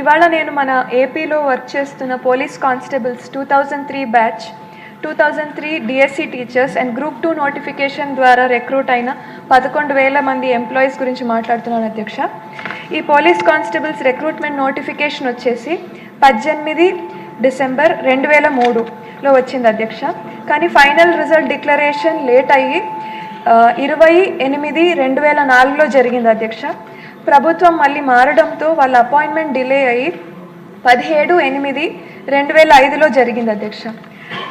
ఇవాళ నేను మన ఏపీలో వర్క్ చేస్తున్న police constables 2003 batch 2003 DSC teachers and group 2 notification ద్వారా రిక్రూట్ అయిన 11,000 మంది ఎంప్లాయీస్ గురించి మాట్లాడుతున్నాను అధ్యక్ష. ఈ పోలీస్ కానిస్టేబుల్స్ రిక్రూట్మెంట్ నోటిఫికేషన్ వచ్చేసి 18 డిసెంబర్ 2003లో వచ్చింది అధ్యక్ష. కానీ ఫైనల్ రిజల్ట్ డిక్లరేషన్ లేట్ అయ్యి 28/2004లో జరిగింది అధ్యక్ష. ప్రభుత్వం మళ్ళీ మారడంతో వాళ్ళ అపాయింట్మెంట్ డిలే అయ్యి 17/8/2005లో జరిగింది అధ్యక్ష.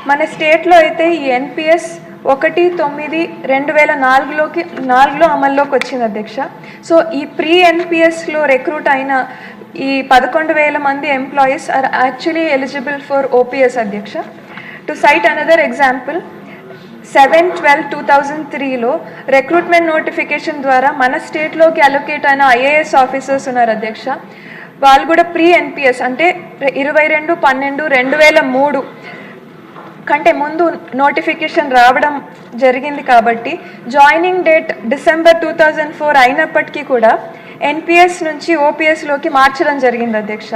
మన స్టేట్లో అయితే ఈ ఎన్పిఎస్ 1/9/2004లో అమల్లోకి వచ్చింది అధ్యక్ష. సో ఈ ప్రీ ఎన్పిఎస్లో రిక్రూట్ అయిన ఈ 11,000 మంది employees are actually eligible for OPS అధ్యక్ష. టు సైట్ అనదర్ ఎగ్జాంపుల్, 7/12/2003లో రిక్రూట్మెంట్ నోటిఫికేషన్ ద్వారా మన స్టేట్లోకి అలొకేట్ అయిన ఐఏఎస్ ఆఫీసర్స్ ఉన్నారు అధ్యక్ష. వాళ్ళు కూడా ప్రీ ఎన్పిఎస్ అంటే 22/12/2003 కంటే ముందు నోటిఫికేషన్ రావడం జరిగింది కాబట్టి జాయినింగ్ డేట్ డిసెంబర్ 2004 అయినప్పటికీ కూడా ఎన్పిఎస్ నుంచి ఓపీఎస్లోకి మార్చడం జరిగింది అధ్యక్ష.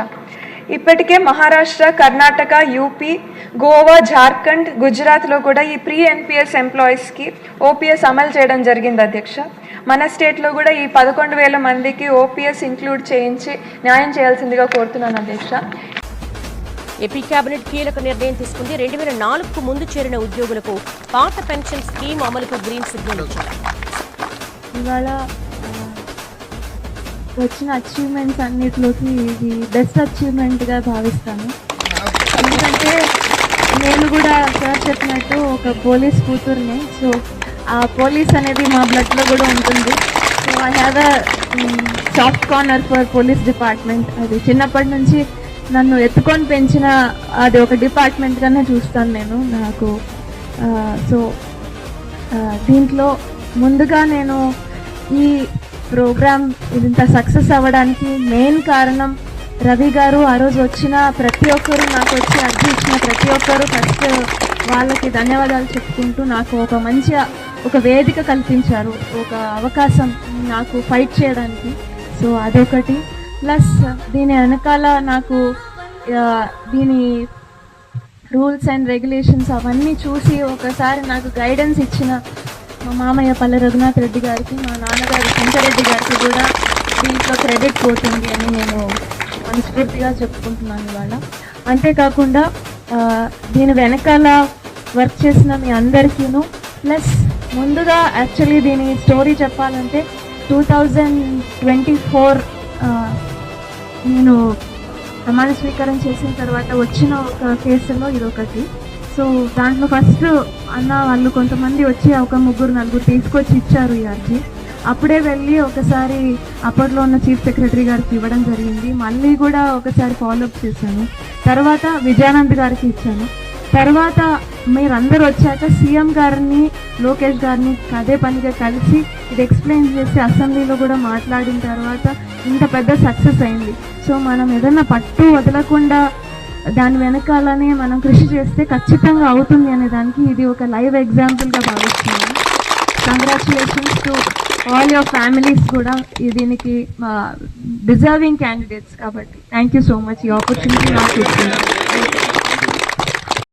ఇప్పటికే మహారాష్ట్ర, కర్ణాటక, యూపీ, గోవా, జార్ఖండ్, గుజరాత్లో కూడా ఈ ప్రీ ఎన్పిఎస్ ఎంప్లాయీస్కి ఓపీఎస్ అమలు చేయడం జరిగింది అధ్యక్ష. మన స్టేట్లో కూడా ఈ 11,000 మందికి ఓపీఎస్ ఇంక్లూడ్ చేయించి న్యాయం చేయాల్సిందిగా కోరుతున్నాను అధ్యక్ష. ఏపీ కేబినెట్ కీలక నిర్ణయం తీసుకుంది. 2004కు ముందు చేరిన ఉద్యోగులకు పాత పెన్షన్ స్కీమ్ అమలుకు గ్రీన్ సిగ్నల్ ఇచ్చారు. ఇవాళ వచ్చిన అచీవ్మెంట్స్ అన్నిటిలోకి ఇది బెస్ట్ అచీవ్మెంట్గా భావిస్తాను. ఎందుకంటే నేను కూడా సార్ చెప్పినట్టు ఒక పోలీస్ కూతుర్ని. సో ఆ పోలీస్ అనేది మా బ్లడ్లో కూడా ఉంటుంది. So I have a soft corner for police department. అది చిన్నప్పటి నుంచి నన్ను ఎత్తుకొని పెంచిన అది ఒక డిపార్ట్మెంట్గానే చూస్తాను నేను. నాకు సో దీంట్లో ముందుగా నేను ఈ ప్రోగ్రామ్ ఇంత సక్సెస్ అవ్వడానికి మెయిన్ కారణం రవి గారు. ఆ రోజు వచ్చిన ప్రతి ఒక్కరు, నాకు వచ్చి అర్జీ ఇచ్చిన ప్రతి ఒక్కరు ఫస్ట్ వాళ్ళకి ధన్యవాదాలు చెప్పుకుంటూ నాకు ఒక వేదిక కల్పించారు, ఒక అవకాశం నాకు ఫైట్ చేయడానికి. సో అదొకటి. ప్లస్ దీని వెనకాల నాకు దీని రూల్స్ అండ్ రెగ్యులేషన్స్ అవన్నీ చూసి ఒకసారి నాకు గైడెన్స్ ఇచ్చిన మా మామయ్య పల్లె రఘునాథ్ రెడ్డి గారికి, మా నాన్నగారు శంకరెడ్డి గారికి కూడా దీంట్లో క్రెడిట్ పోతుంది అని నేను మనస్ఫూర్తిగా చెప్పుకుంటున్నాను ఇవాళ. అంతేకాకుండా దీని వెనకాల వర్క్ చేసిన మీ అందరికీను, ప్లస్ ముందుగా యాక్చువల్లీ దీని స్టోరీ చెప్పాలంటే 2024 నేను ప్రమాణ స్వీకారం చేసిన తర్వాత వచ్చిన ఒక కేసులో ఇదొకటి. సో దాంట్లో ఫస్ట్ అన్న వాళ్ళు కొంతమంది వచ్చి ఒక 3-4 తీసుకొచ్చి ఇచ్చారు ఈ అర్జీ. అప్పుడే వెళ్ళి ఒకసారి అప్పట్లో ఉన్న చీఫ్ సెక్రటరీ గారికి ఇవ్వడం జరిగింది. మళ్ళీ కూడా ఒకసారి ఫాలోఅప్ చేశాను. తర్వాత విజయానంద్ గారికి ఇచ్చాను. తర్వాత మీరందరూ వచ్చాక సీఎం గారిని, లోకేష్ గారిని అదే పనిగా కలిసి ఇది ఎక్స్ప్లెయిన్ చేసి అసెంబ్లీలో కూడా మాట్లాడిన తర్వాత ఇంత పెద్ద సక్సెస్ అయింది. సో మనం ఏదైనా పట్టు వదలకుండా దాని వెనకాలనే మనం కృషి చేస్తే ఖచ్చితంగా అవుతుంది అనే దానికి ఇది ఒక లైవ్ ఎగ్జాంపుల్గా భావిస్తున్నాను. Congratulations to all your families కూడా దీనికి డిజర్వింగ్ క్యాండిడేట్స్ కాబట్టి థ్యాంక్ యూ సో మచ్. ఈ ఆపర్చునిటీ నాకు ఇస్తుంది.